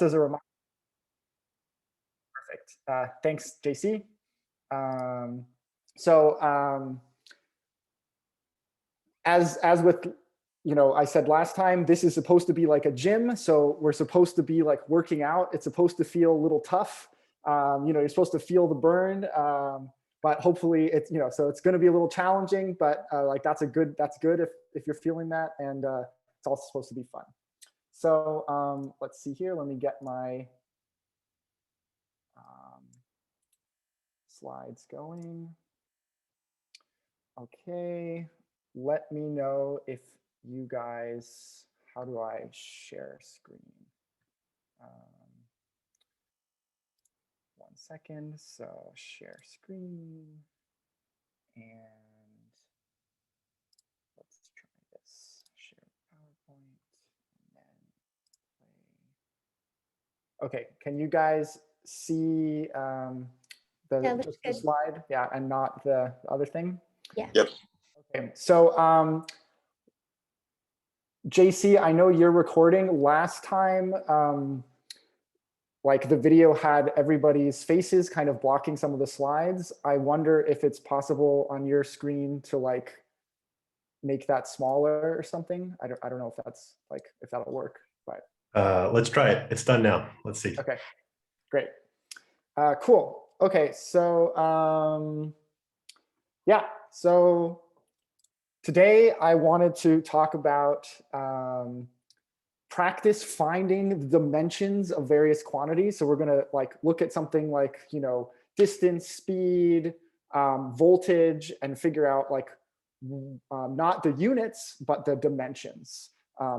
as a reminder. Perfect. Thanks, JC. Um, so as with, I said last time, this is supposed to be like a gym. So we're supposed to be like working out. It's supposed to feel a little tough. You're supposed to feel the burn, but hopefully it's, so it's going to be a little challenging, but like that's good if you're feeling that, and it's also supposed to be fun. So let's see here. Let me get my slides going. Okay, let me know if you guys, how do I share screen? 1 second, so share screen, and let's try this, share PowerPoint, and then play. Okay, can you guys see just the slide? Yeah, and not the other thing? Yeah. Yep. Okay, so JC, I know you're recording. Last time, like the video had everybody's faces kind of blocking some of the slides. I wonder if it's possible on your screen to like make that smaller or something. I don't know if that's like, if that'll work, but. Let's try it. It's done now. Let's see. Okay, great. Cool. Okay, so yeah, so today I wanted to talk about practice finding the dimensions of various quantities. So we're going to like look at something like, distance, speed, voltage, and figure out like not the units, but the dimensions,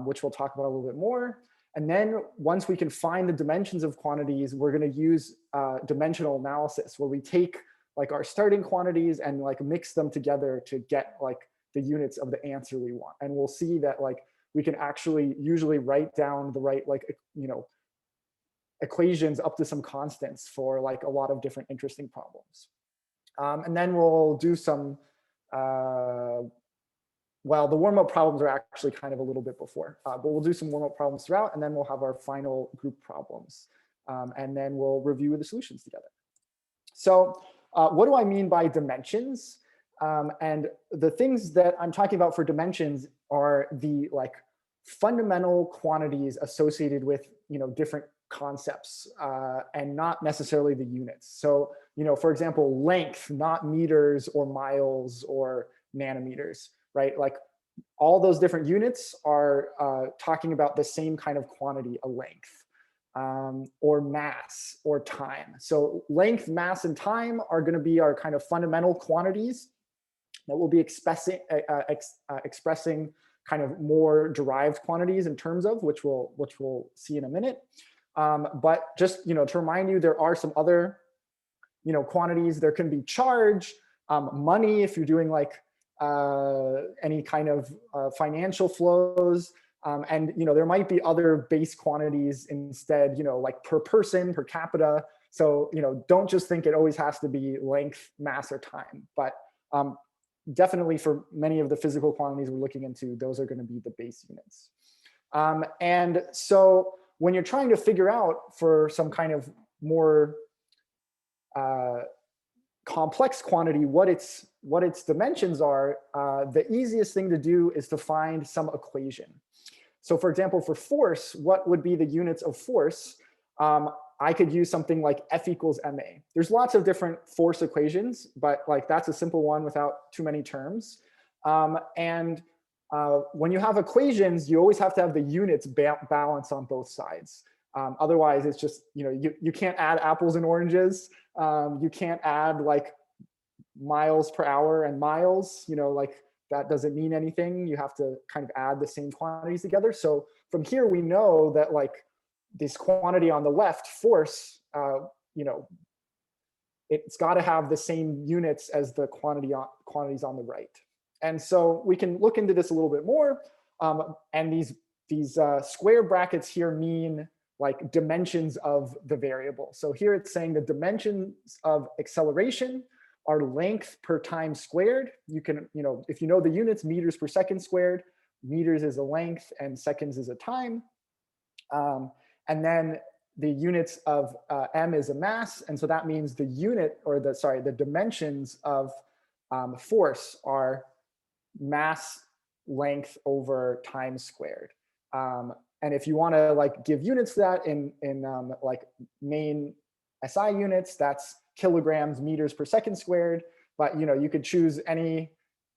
which we'll talk about a little bit more. And then once we can find the dimensions of quantities, we're going to use dimensional analysis, where we take like our starting quantities and like mix them together to get like the units of the answer we want. And we'll see that like we can actually usually write down the right, like, equations up to some constants for like a lot of different interesting problems. And then we'll do some, well, the warm-up problems are actually kind of a little bit before, but we'll do some warm-up problems throughout, and then we'll have our final group problems. And then we'll review the solutions together. So what do I mean by dimensions? And the things that I'm talking about for dimensions are the like fundamental quantities associated with different concepts, and not necessarily the units. So for example, length, not meters or miles or nanometers, right? Like all those different units are talking about the same kind of quantity, a length, or mass or time. So length, mass, and time are going to be our kind of fundamental quantities that we'll be expressing kind of more derived quantities in terms of, which we'll see in a minute. But just to remind you, there are some other quantities. There can be charge, money if you're doing like any kind of financial flows, and there might be other base quantities instead, like per person, per capita. So don't just think it always has to be length, mass, or time, but definitely for many of the physical quantities we're looking into, those are going to be the base units. And so when you're trying to figure out for some kind of more complex quantity what its dimensions are, the easiest thing to do is to find some equation. So for example, for force, what would be the units of force? I could use something like F equals ma. There's lots of different force equations, but like that's a simple one without too many terms. And when you have equations, you always have to have the units balance on both sides. Otherwise, it's just, you can't add apples and oranges. You can't add like miles per hour and miles, like that doesn't mean anything. You have to kind of add the same quantities together. So from here, we know that like this quantity on the left, force, it's got to have the same units as the quantities on the right. And so we can look into this a little bit more. And these square brackets here mean like dimensions of the variable. So here it's saying the dimensions of acceleration are length per time squared. You can, if you know the units, meters per second squared, meters is a length and seconds is a time. And then the units of m is a mass, and so that means the unit, or the dimensions of force are mass length over time squared. And if you want to like give units to that in like main SI units, that's kilograms meters per second squared. But you could choose any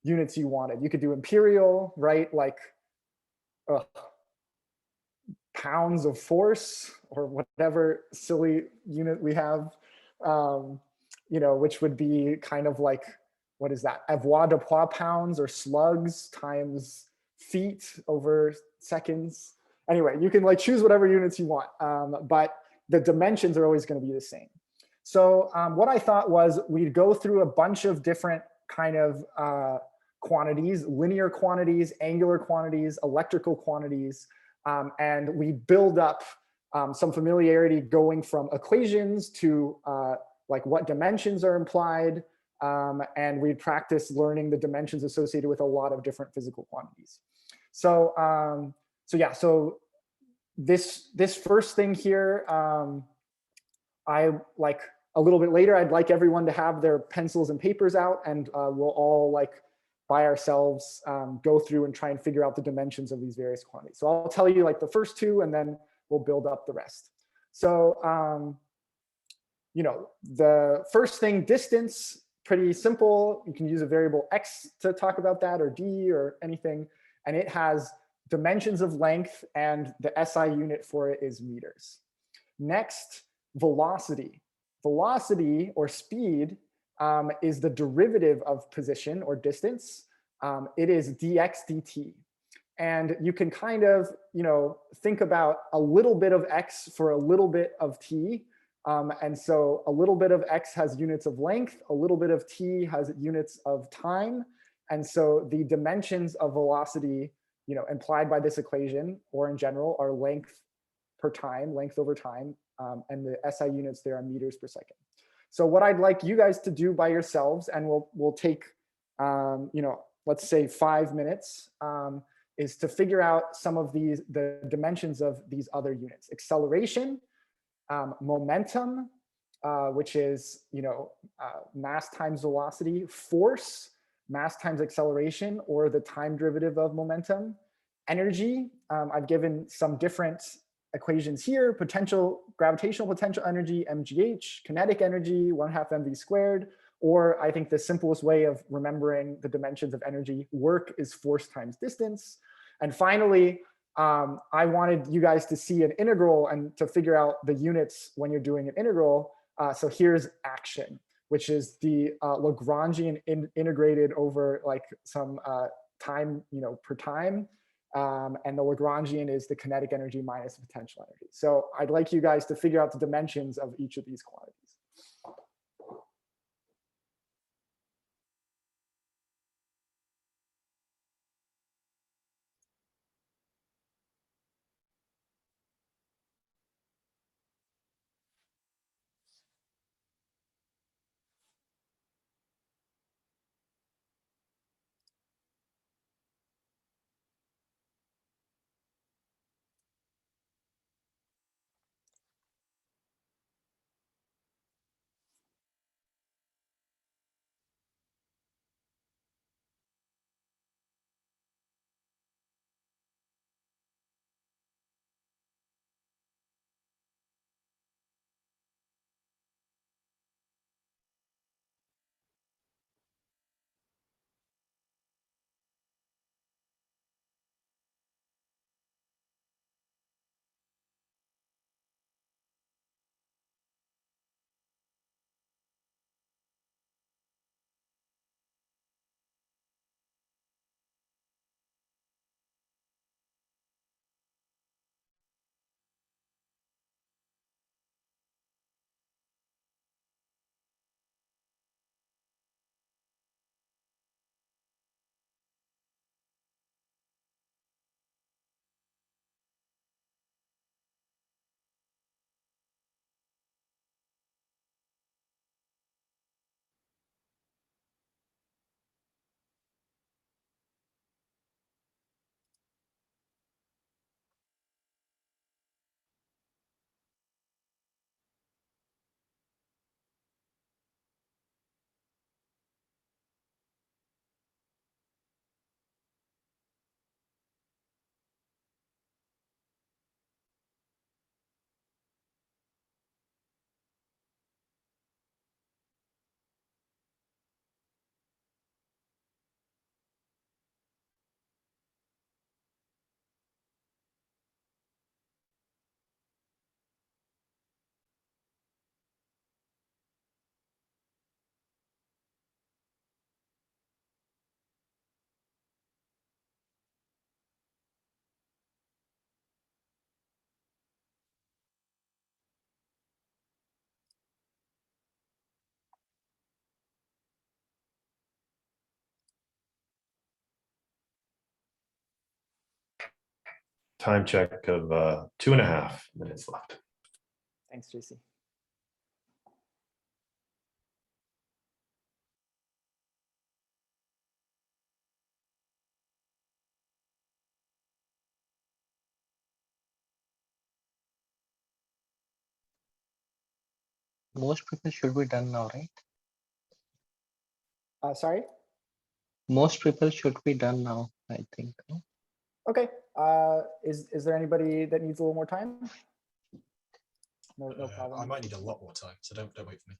units you wanted. You could do imperial, right? Like pounds of force, or whatever silly unit we have, which would be kind of like, what is that? Avoirdupois pounds, or slugs times feet over seconds. Anyway, you can like choose whatever units you want, but the dimensions are always going to be the same. So what I thought was we'd go through a bunch of different kind of quantities: linear quantities, angular quantities, electrical quantities, and we build up some familiarity going from equations to like what dimensions are implied, and we practice learning the dimensions associated with a lot of different physical quantities. So so this first thing here, I like a little bit later, I'd like everyone to have their pencils and papers out, and we'll all like by ourselves go through and try and figure out the dimensions of these various quantities. So I'll tell you like the first two, and then we'll build up the rest. So the first thing, distance, pretty simple. You can use a variable x to talk about that, or d, or anything, and it has dimensions of length, and the SI unit for it is meters. Next, velocity. Velocity, or speed, is the derivative of position or distance. It is dx dt. And you can kind of, think about a little bit of x for a little bit of t. And so a little bit of x has units of length, a little bit of t has units of time. And so the dimensions of velocity, implied by this equation, or in general, are length per time, length over time, and the SI units there are meters per second. So what I'd like you guys to do by yourselves, and we'll take, let's say 5 minutes, is to figure out some of the dimensions of these other units: acceleration, momentum, which is mass times velocity; force, mass times acceleration, or the time derivative of momentum; energy. I've given some different equations here: gravitational potential energy, mgh; kinetic energy, 1/2 mv squared; or I think the simplest way of remembering the dimensions of energy, work, is force times distance. And finally, I wanted you guys to see an integral and to figure out the units when you're doing an integral. So here's action, which is the Lagrangian integrated over like some time, per time. And the Lagrangian is the kinetic energy minus the potential energy. So I'd like you guys to figure out the dimensions of each of these quantities. time check of 2.5 minutes left. Thanks, JC. Most people should be done now, right? Sorry? Most people should be done now, I think. No? Okay. Is there anybody that needs a little more time? No problem. I might need a lot more time, so don't wait for me.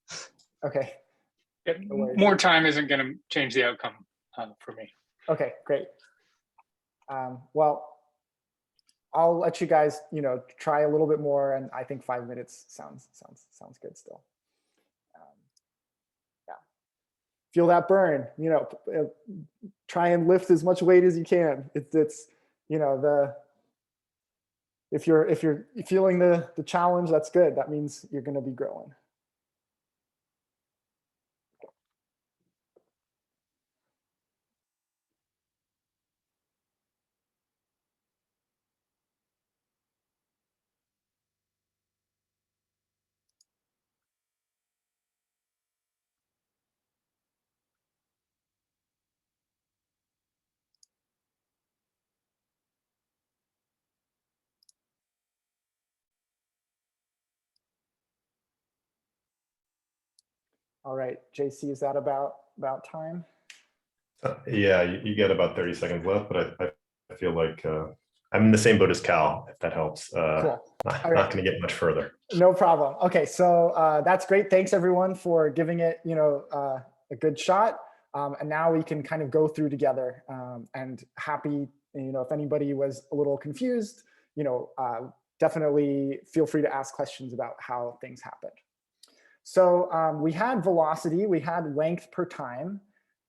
Okay. Yeah, No worries. more time isn't going to change the outcome for me. Okay, great. Well, I'll let you guys, try a little bit more, and I think 5 minutes sounds good still. Yeah. Feel that burn. Try and lift as much weight as you can. It's if you're feeling the challenge, that's good. That means you're going to be growing. All right, JC, is that about time? Yeah, you get about 30 seconds left, but I feel like I'm in the same boat as Cal, if that helps. Cool. Not right. going to get much further. No problem. Okay, so that's great. Thanks everyone for giving it, a good shot. And now we can kind of go through together. And happy, if anybody was a little confused, definitely feel free to ask questions about how things happened. So we had velocity, we had length per time.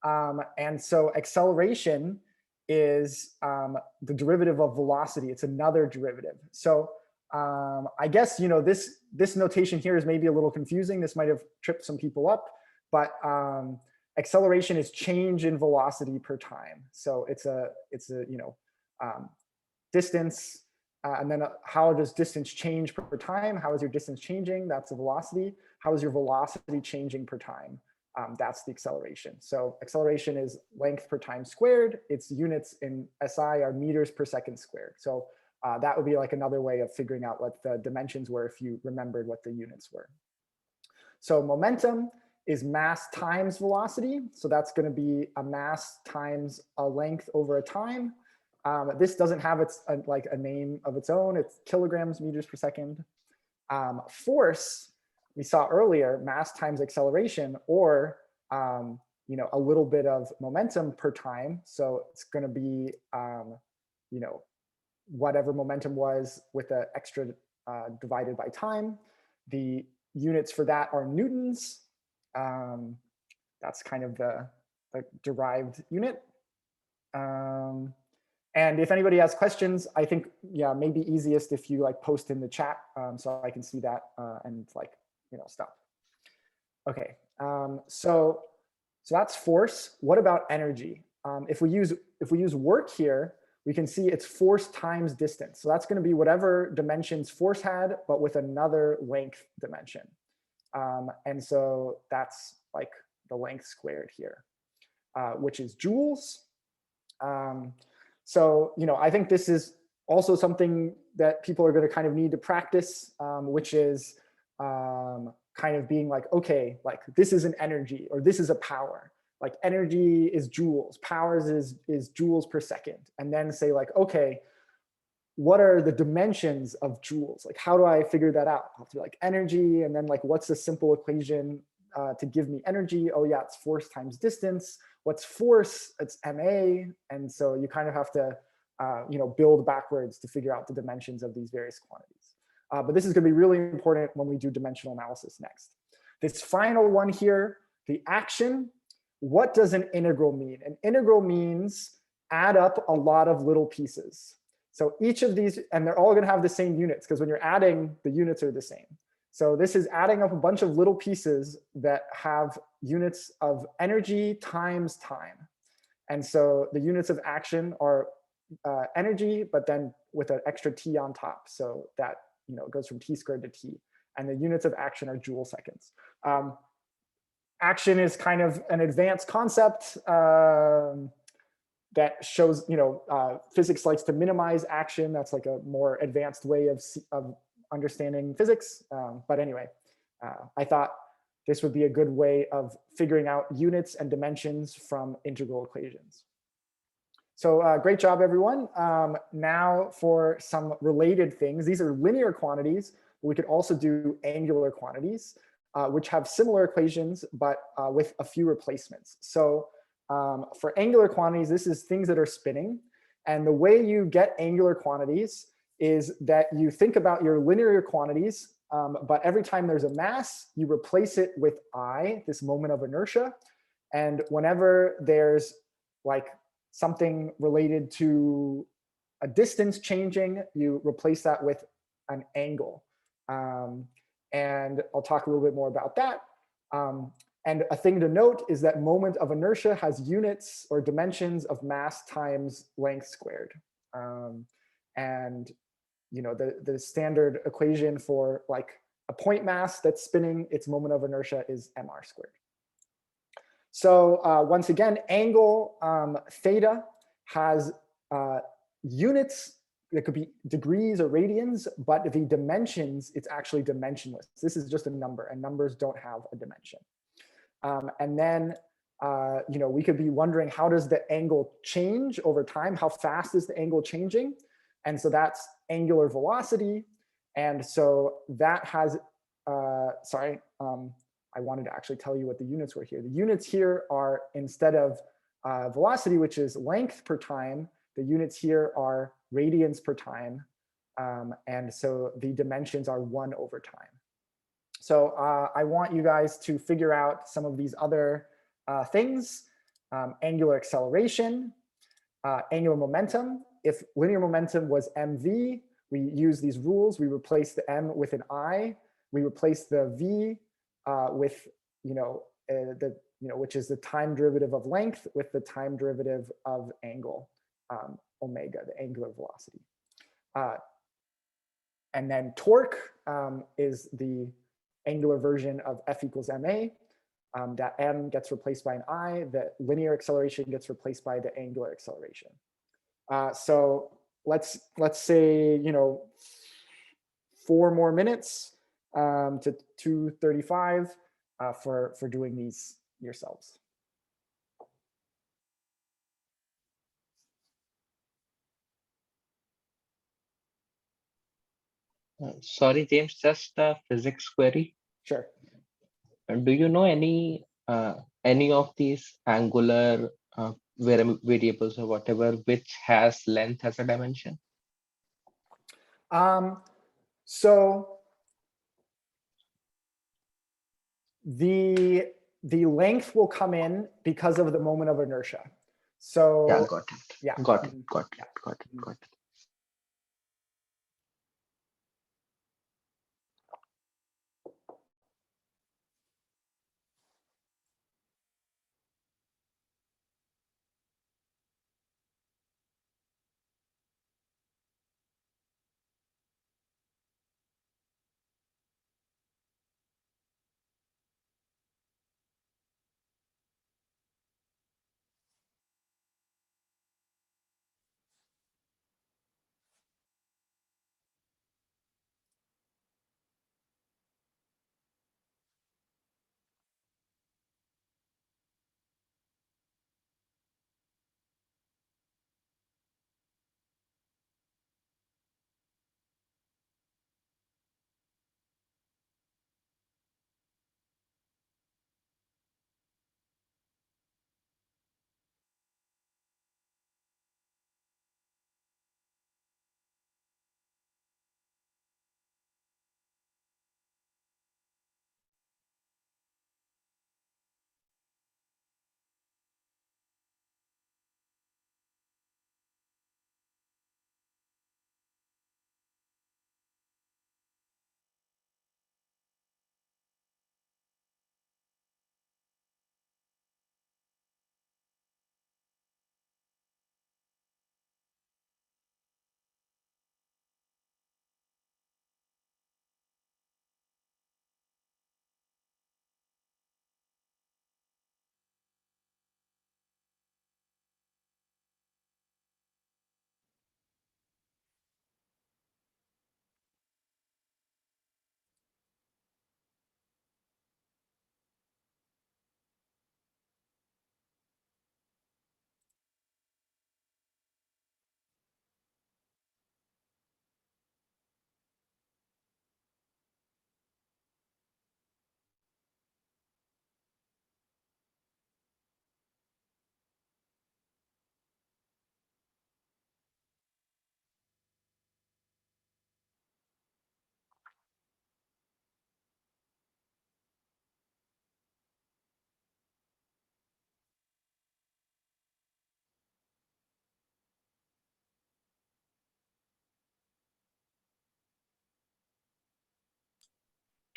And so acceleration is the derivative of velocity. It's another derivative. So I guess, this notation here is maybe a little confusing. This might have tripped some people up, but acceleration is change in velocity per time. So it's a distance, and then how does distance change per time? How is your distance changing? That's the velocity. How is your velocity changing per time? That's the acceleration. So acceleration is length per time squared. Its units in SI are meters per second squared. So that would be like another way of figuring out what the dimensions were if you remembered what the units were. So momentum is mass times velocity. So that's going to be a mass times a length over a time. This doesn't have a name of its own. It's kilograms meters per second. Force, we saw earlier, mass times acceleration, or a little bit of momentum per time. So it's going to be whatever momentum was with the extra divided by time. The units for that are newtons. That's kind of the derived unit. And if anybody has questions, I think, maybe easiest if you post in the chat so I can see that and stop. Okay, so that's force. What about energy? If we use work here, we can see it's force times distance. So that's going to be whatever dimensions force had, but with another length dimension. And so that's like the length squared here, which is joules. So, I think this is also something that people are going to kind of need to practice, which is kind of being like, okay, this is an energy or this is a power. Like energy is joules, powers is joules per second. And then say okay, what are the dimensions of joules? How do I figure that out? I'll do energy, and then what's the simple equation to give me energy? Oh yeah, it's force times distance. What's force? It's ma. And so you kind of have to build backwards to figure out the dimensions of these various quantities. But this is going to be really important when we do dimensional analysis next. This final one here, the action. What does an integral mean? An integral means add up a lot of little pieces. So each of these, and they're all going to have the same units, because when you're adding, the units are the same. So this is adding up a bunch of little pieces that have units of energy times time. And so the units of action are energy, but then with an extra t on top. So that, it goes from t squared to t. And the units of action are joule seconds. Action is kind of an advanced concept that shows, physics likes to minimize action. That's like a more advanced way of understanding physics. But anyway, I thought this would be a good way of figuring out units and dimensions from integral equations. So great job, everyone. Now for some related things. These are linear quantities. We could also do angular quantities, which have similar equations, but with a few replacements. So for angular quantities, this is things that are spinning. And the way you get angular quantities is that you think about your linear quantities, but every time there's a mass, you replace it with I, this moment of inertia. And whenever there's like something related to a distance changing, you replace that with an angle. And I'll talk a little bit more about that. And a thing to note is that moment of inertia has units or dimensions of mass times length squared. And the standard equation for like a point mass that's spinning, its moment of inertia is mr squared. So once again, angle theta has units that could be degrees or radians, but the dimensions, it's actually dimensionless. This is just a number, and numbers don't have a dimension. And then, we could be wondering, how does the angle change over time? How fast is the angle changing? And so that's angular velocity. And so that has, I wanted to actually tell you what the units were here. The units here are, instead of velocity, which is length per time, the units here are radians per time. And so the dimensions are 1 over time. So I want you guys to figure out some of these other things. Angular acceleration, angular momentum. If linear momentum was mv, we use these rules. We replace the m with an I. We replace the v with, which is the time derivative of length, with the time derivative of angle, omega, the angular velocity. And then torque is the angular version of F equals ma. That m gets replaced by an I. The linear acceleration gets replaced by the angular acceleration. So let's say 4 more minutes to 2:35 for doing these yourselves. Sorry, James, just a physics query. Sure. Do you know any of these angular variables or whatever which has length as a dimension? So the length will come in because of the moment of inertia. So Yeah, got it. yeah, Got it. Got it.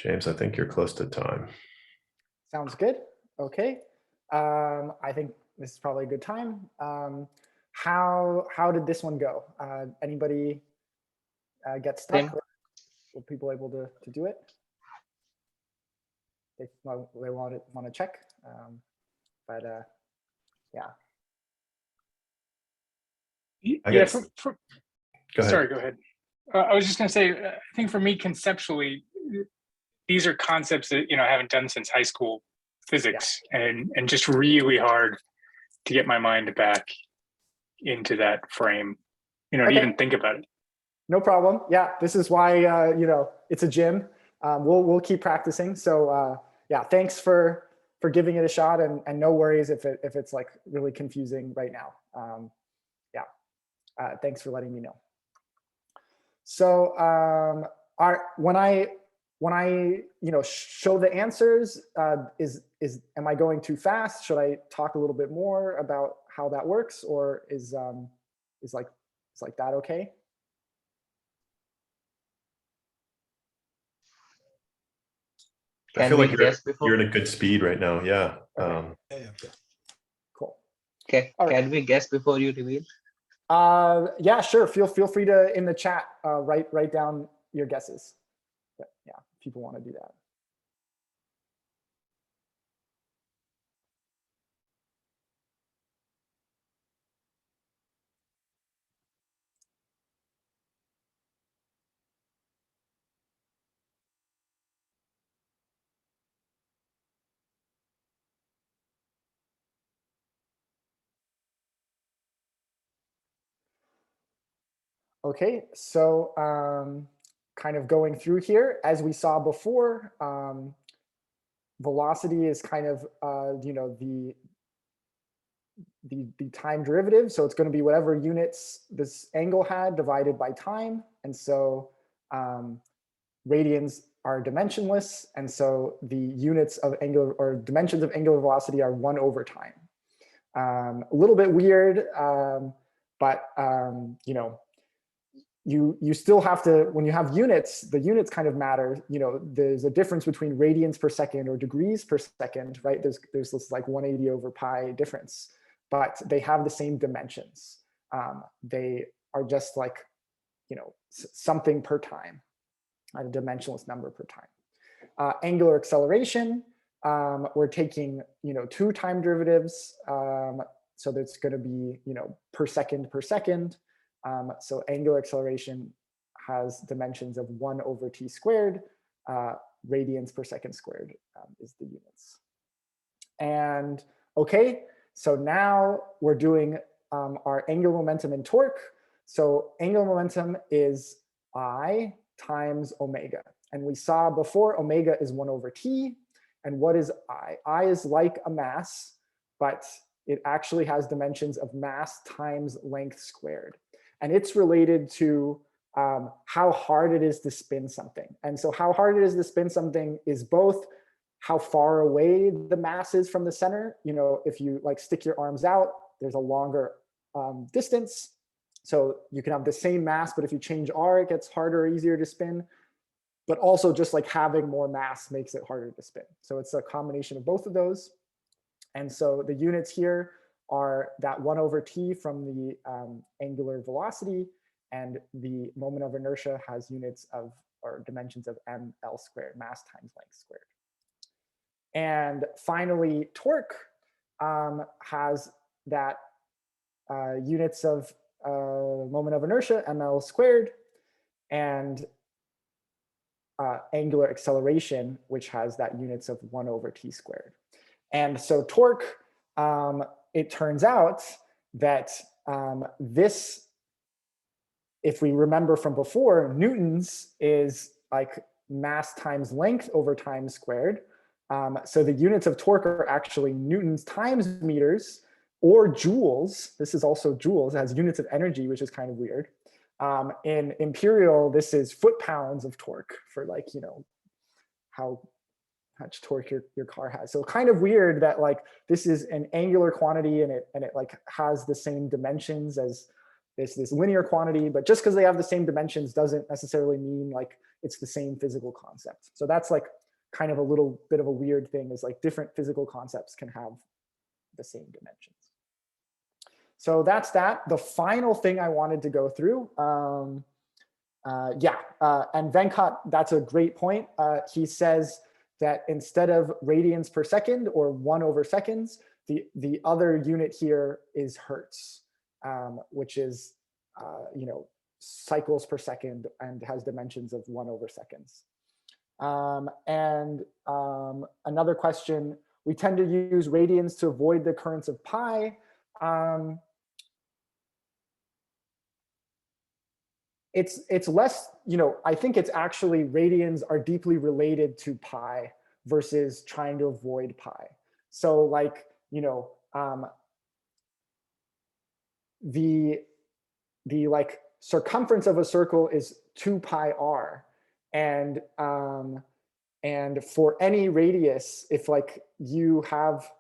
James, I think you're close to time. Sounds good. Okay. I think this is probably a good time. How did this one go? Anybody get stuck? Same. Were people able to do it? They want to check, but yeah. I Yeah, guess- for, Go ahead. sorry, go ahead. I was just going to say, I think for me, conceptually, these are concepts that, I haven't done since high school physics, and just really hard to get my mind back into that frame, to Okay. even think about it. No problem. Yeah, this is why it's a gym. We'll keep practicing. So yeah, thanks for giving it a shot, and no worries if it's like really confusing right now. Thanks for letting me know. So when I show the answers, am I going too fast? Should I talk a little bit more about how that works, or is like that okay? I Can feel we like guess before? you're at a good speed right now. Yeah. Okay. Yeah. Cool. Can, All right. can we guess before you reveal? Yeah, sure. Feel free to, in the chat, write down your guesses. But yeah, people want to do that. Okay, so kind of going through here, as we saw before, velocity is kind of the time derivative. So it's going to be whatever units this angle had divided by time. And so radians are dimensionless. And so the units of angular, or dimensions of angular velocity, are 1 over time. A little bit weird, but you still have to, when you have units, the units kind of matter. There's a difference between radians per second or degrees per second, right? There's this like 180 over pi difference, but they have the same dimensions. They are just like, something per time, a dimensionless number per time. Angular acceleration, we're taking, 2 time derivatives. So that's going to be, per second per second. So angular acceleration has dimensions of 1 over t squared. Radians per second squared is the units. And okay, so now we're doing our angular momentum and torque. So angular momentum is I times omega. And we saw before omega is 1 over t. And what is I? I is like a mass, but it actually has dimensions of mass times length squared. And it's related to how hard it is to spin something. And so how hard it is to spin something is both how far away the mass is from the center. If you like stick your arms out, there's a longer distance. So you can have the same mass, but if you change r, it gets harder or easier to spin. But also just like having more mass makes it harder to spin. So it's a combination of both of those. And so the units here are that 1 over t from the angular velocity, and the moment of inertia has units of, or dimensions of ml squared, mass times length squared. And finally, torque has that units of moment of inertia, ml squared, and angular acceleration, which has that units of 1 over t squared. And so torque, it turns out that this, if we remember from before, newtons is like mass times length over time squared. So the units of torque are actually newtons times meters, or joules. This is also joules, it has units of energy, which is kind of weird. In imperial, this is foot-pounds of torque for like, how much torque your car has. So kind of weird that like this is an angular quantity, and it like has the same dimensions as this linear quantity, but just because they have the same dimensions doesn't necessarily mean like it's the same physical concept. So that's like kind of a little bit of a weird thing, is like different physical concepts can have the same dimensions. So that's that. The final thing I wanted to go through, and Venkat, that's a great point. He says that instead of radians per second or 1/seconds, the other unit here is hertz, which is cycles per second and has dimensions of 1/seconds. Another question, we tend to use radians to avoid the currents of pi. It's less, I think it's actually radians are deeply related to pi versus trying to avoid pi. So like, the like circumference of a circle is 2 pi r, and for any radius, if like you have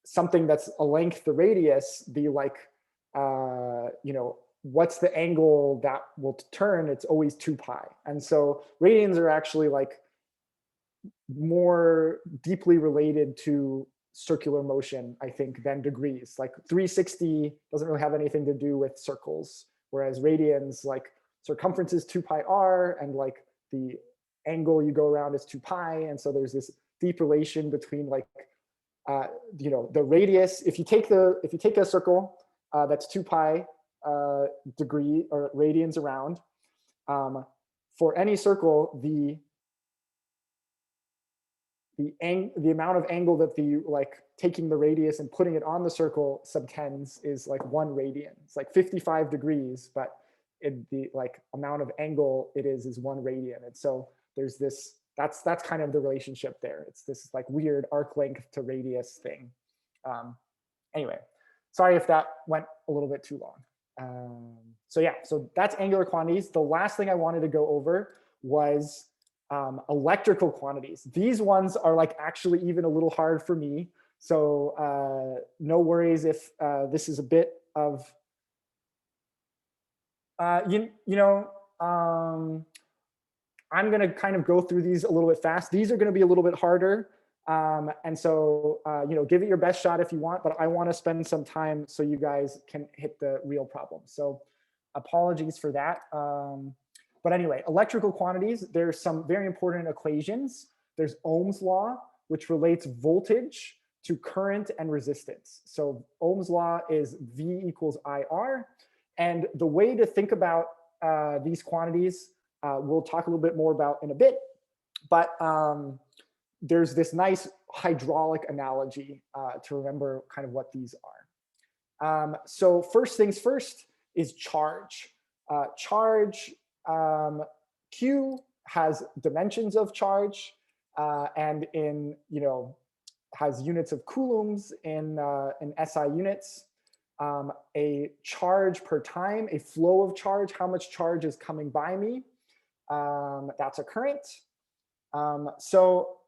something that's a length the radius, the like what's the angle that will turn, it's always 2 pi. And so radians are actually like more deeply related to circular motion, I think, than degrees. Like 360 doesn't really have anything to do with circles, whereas radians, like circumference is 2 pi r, and like the angle you go around is 2 pi. And so there's this deep relation between like the radius. If you take a circle that's 2 pi degree or radians around, for any circle, the amount of angle that like taking the radius and putting it on the circle subtends is like 1 radian. It's like 55 degrees, but the like amount of angle it is 1 radian. And so there's this, that's kind of the relationship there. It's this like weird arc length to radius thing. Anyway, sorry if that went a little bit too long. So that's angular quantities. The last thing I wanted to go over was electrical quantities. These ones are like actually even a little hard for me. So no worries if this is a bit of, I'm going to kind of go through these a little bit fast. These are going to be a little bit harder. And so, give it your best shot if you want, but I want to spend some time so you guys can hit the real problem. So apologies for that. But anyway, electrical quantities, there's some very important equations. There's Ohm's law, which relates voltage to current and resistance. So Ohm's law is V equals IR. And the way to think about these quantities, we'll talk a little bit more about in a bit, but there's this nice hydraulic analogy to remember kind of what these are. So first things first is charge. Charge, Q has dimensions of charge, and has units of coulombs in SI units. A charge per time, a flow of charge, how much charge is coming by me. That's a current. So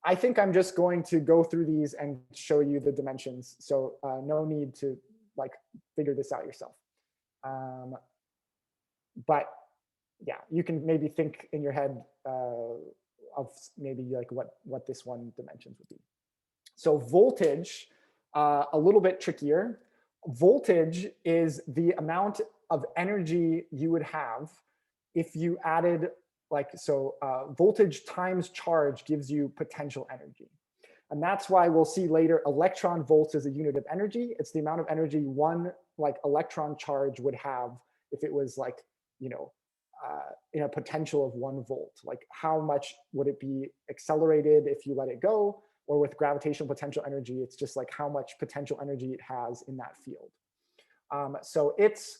I think I'm just going to go through these and show you the dimensions. So no need to like figure this out yourself. But yeah, you can maybe think in your head of maybe like what this one dimensions would be. So voltage, a little bit trickier. Voltage is the amount of energy you would have if you added voltage times charge gives you potential energy. And that's why we'll see later electron volts is a unit of energy. It's the amount of energy one like electron charge would have if it was like, in a potential of 1 volt. Like how much would it be accelerated if you let it go? Or with gravitational potential energy, it's just like how much potential energy it has in that field. So its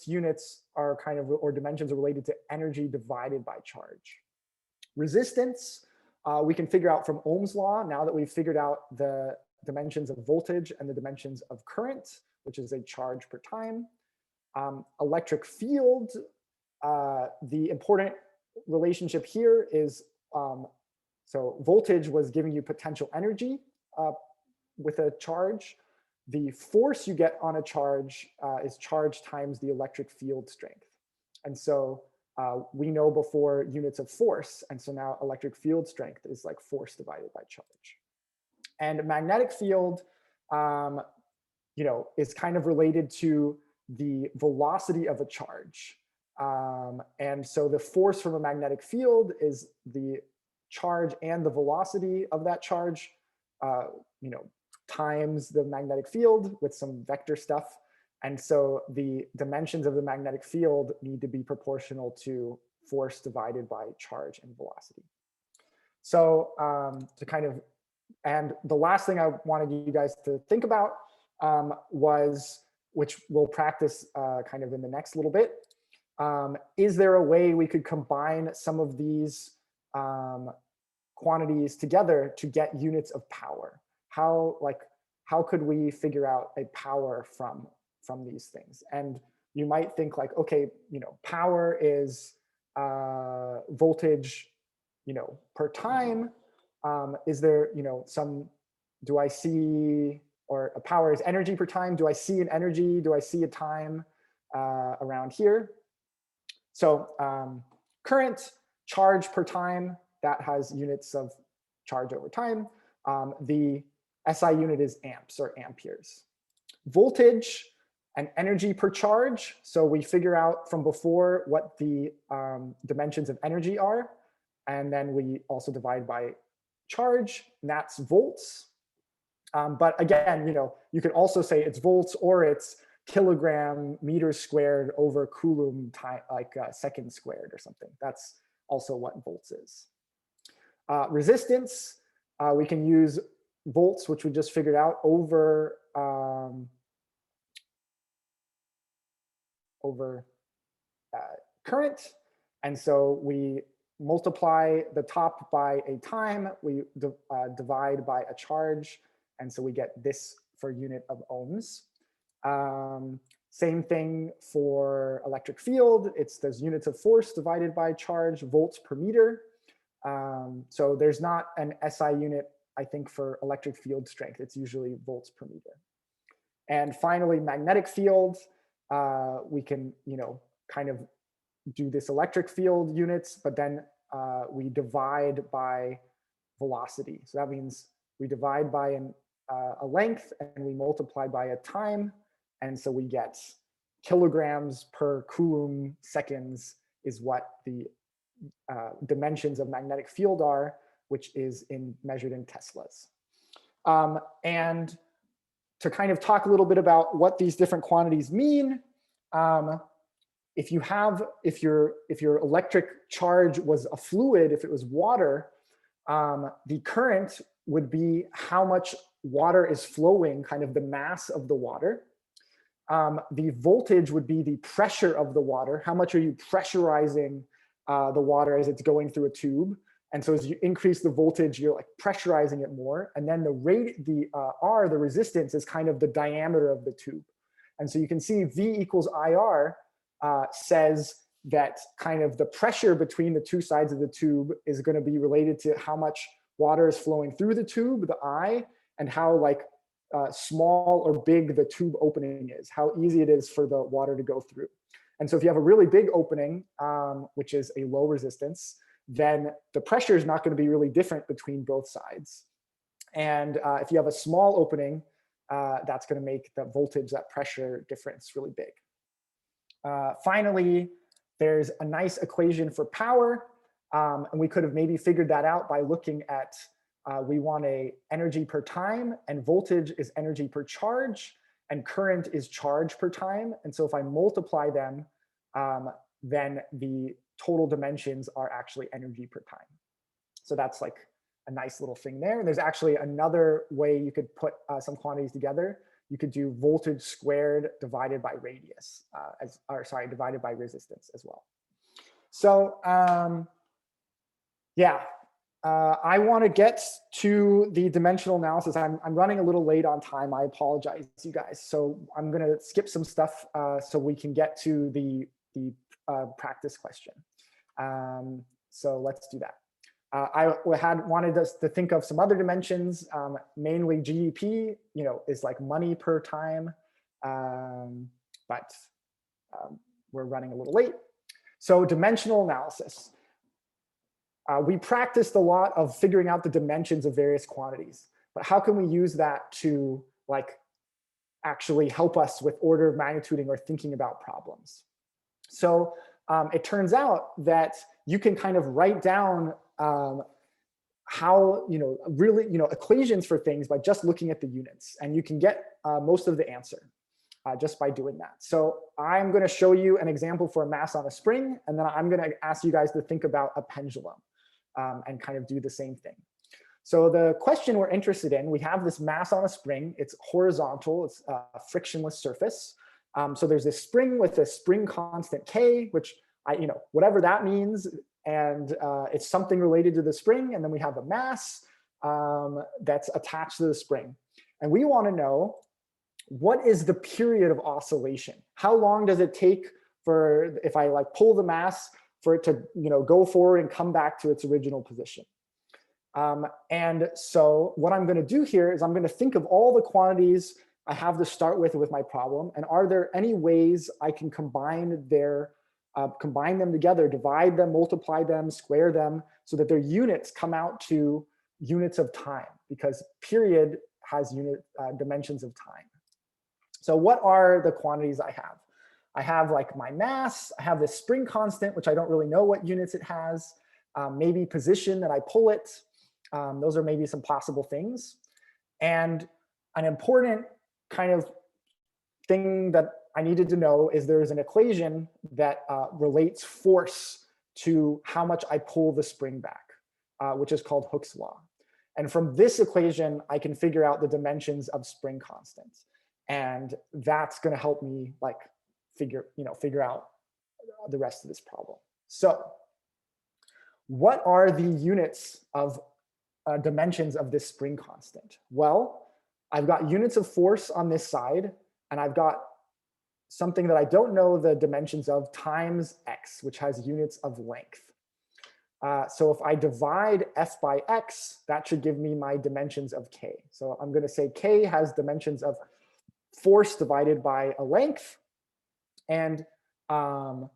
units are kind of, or dimensions are related to energy divided by charge. Resistance, we can figure out from Ohm's law now that we've figured out the dimensions of voltage and the dimensions of current, which is a charge per time. Electric field, the important relationship here is, so voltage was giving you potential energy with a charge. the force you get on a charge is charge times the electric field strength. And so we know before units of force. And so now electric field strength is like force divided by charge. And magnetic field, is kind of related to the velocity of a charge. And so the force from a magnetic field is the charge and the velocity of that charge, times the magnetic field with some vector stuff. And so the dimensions of the magnetic field need to be proportional to force divided by charge and velocity. So and the last thing I wanted you guys to think about was, which we'll practice kind of in the next little bit, is there a way we could combine some of these quantities together to get units of power? How could we figure out a power from these things? And you might think like, okay, power is voltage, per time. Is there, do I see, or a power is energy per time? Do I see an energy? Do I see a time around here? So current, charge per time, that has units of charge over time. The SI unit is amps or amperes. Voltage and energy per charge. So we figure out from before what the dimensions of energy are. And then we also divide by charge, and that's volts. But again, you could also say it's volts or it's kilogram meters squared over coulomb time, like seconds squared or something. That's also what volts is. Resistance, we can use volts, which we just figured out, over current. And so we multiply the top by a time, we divide by a charge, and so we get this for unit of ohms. Same thing for electric field. It's those units of force divided by charge, volts per meter. So there's not an SI unit, I think, for electric field strength. It's usually volts per meter. And finally, magnetic field, we can, kind of do this electric field units, but then we divide by velocity. So that means we divide by a length and we multiply by a time. And so we get kilograms per coulomb seconds is what the dimensions of magnetic field are, which is measured in Teslas. And to kind of talk a little bit about what these different quantities mean, if your electric charge was a fluid, if it was water, the current would be how much water is flowing, kind of the mass of the water. The voltage would be the pressure of the water. How much are you pressurizing the water as it's going through a tube? And so as you increase the voltage, you're like pressurizing it more. And then the R, the resistance, is kind of the diameter of the tube. And so you can see V equals IR says that kind of the pressure between the two sides of the tube is going to be related to how much water is flowing through the tube, the I, and how small or big the tube opening is, how easy it is for the water to go through. And so if you have a really big opening, which is a low resistance, then the pressure is not going to be really different between both sides. And if you have a small opening, that's going to make the voltage, that pressure difference really big. Finally, there's a nice equation for power. And we could have maybe figured that out by looking at, we want a energy per time, and voltage is energy per charge, and current is charge per time. And so if I multiply them, then the total dimensions are actually energy per time. So that's like a nice little thing there. And there's actually another way you could put some quantities together. You could do voltage squared divided by radius, divided by resistance as well. So I want to get to the dimensional analysis. I'm running a little late on time. I apologize, you guys. So I'm going to skip some stuff so we can get to the practice question. So let's do that. I wanted us to think of some other dimensions, mainly GDP, is like money per time, but we're running a little late. So dimensional analysis. We practiced a lot of figuring out the dimensions of various quantities, but how can we use that to actually help us with order of magnituding or thinking about problems? So it turns out that you can kind of write down how, really, equations for things by just looking at the units, and you can get most of the answer just by doing that. So I'm going to show you an example for a mass on a spring, and then I'm going to ask you guys to think about a pendulum and kind of do the same thing. So the question we're interested in, we have this mass on a spring. It's horizontal. It's a frictionless surface. So there's this spring with a spring constant K, which whatever that means. And it's something related to the spring. And then we have a mass that's attached to the spring. And we want to know, what is the period of oscillation? How long does it take for, if I pull the mass, for it to go forward and come back to its original position? And so what I'm going to do here is I'm going to think of all the quantities I have to start with my problem, and are there any ways I can combine them together, divide them, multiply them, square them, so that their units come out to units of time, because period has dimensions of time. So what are the quantities I have? I have my mass, I have this spring constant, which I don't really know what units it has, maybe position that I pull it. Those are maybe some possible things. And an important kind of thing that I needed to know is there's an equation that relates force to how much I pull the spring back, which is called Hooke's law. And from this equation, I can figure out the dimensions of spring constants. And that's going to help me figure out the rest of this problem. So what are the units of dimensions of this spring constant? Well, I've got units of force on this side, and I've got something that I don't know the dimensions of times x, which has units of length. So if I divide f by x, that should give me my dimensions of k. So I'm going to say k has dimensions of force divided by a length. And we'll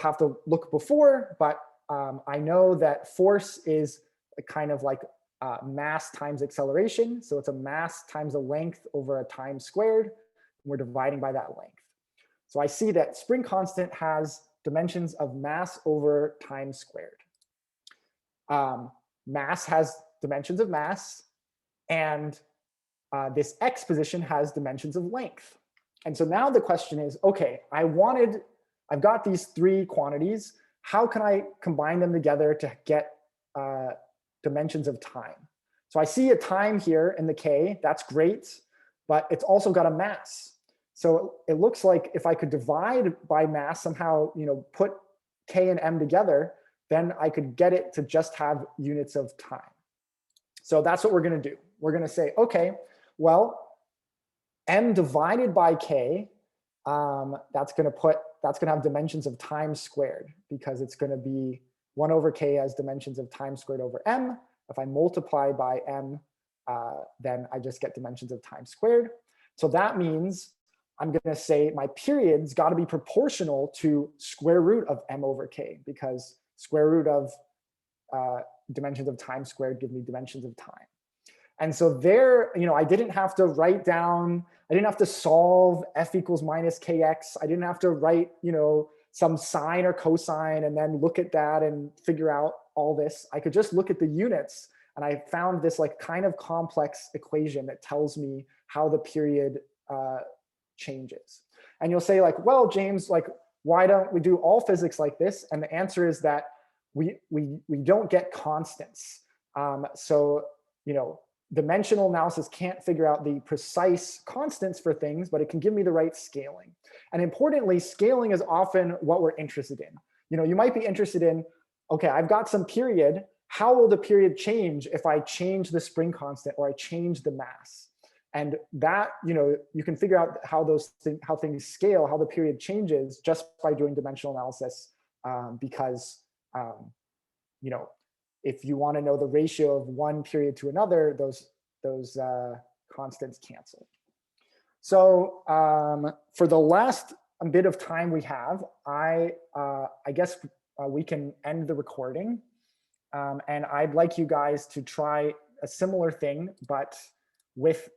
have to look before, but I know that force is kind of like mass times acceleration. So it's a mass times a length over a time squared. We're dividing by that length. So I see that spring constant has dimensions of mass over time squared. Mass has dimensions of mass, and this x position has dimensions of length. And so now the question is, okay, I've got these three quantities. How can I combine them together to get dimensions of time? So I see a time here in the k, that's great, but it's also got a mass. So it looks like if I could divide by mass somehow, put k and m together, then I could get it to just have units of time. So that's what we're going to do. We're going to say, okay, well, m divided by k, that's going to have dimensions of time squared, because it's going to be 1 over k as dimensions of time squared over m. If I multiply by m, then I just get dimensions of time squared. So that means I'm going to say my period's got to be proportional to square root of m over k, because square root of dimensions of time squared give me dimensions of time. And so there, I didn't have to write down, I didn't have to solve f equals minus kx. I didn't have to write, some sine or cosine and then look at that and figure out all this. I could just look at the units, and I found this kind of complex equation that tells me how the period changes. And you'll say well, James, why don't we do all physics like this? And the answer is that we don't get constants. So, dimensional analysis can't figure out the precise constants for things, but it can give me the right scaling. And importantly, scaling is often what we're interested in. You might be interested in, okay, I've got some period. How will the period change if I change the spring constant or I change the mass? And that, you can figure out how things scale, how the period changes just by doing dimensional analysis, because, if you want to know the ratio of one period to another, those constants cancel. So for the last bit of time we have, I guess we can end the recording. And I'd like you guys to try a similar thing, but with a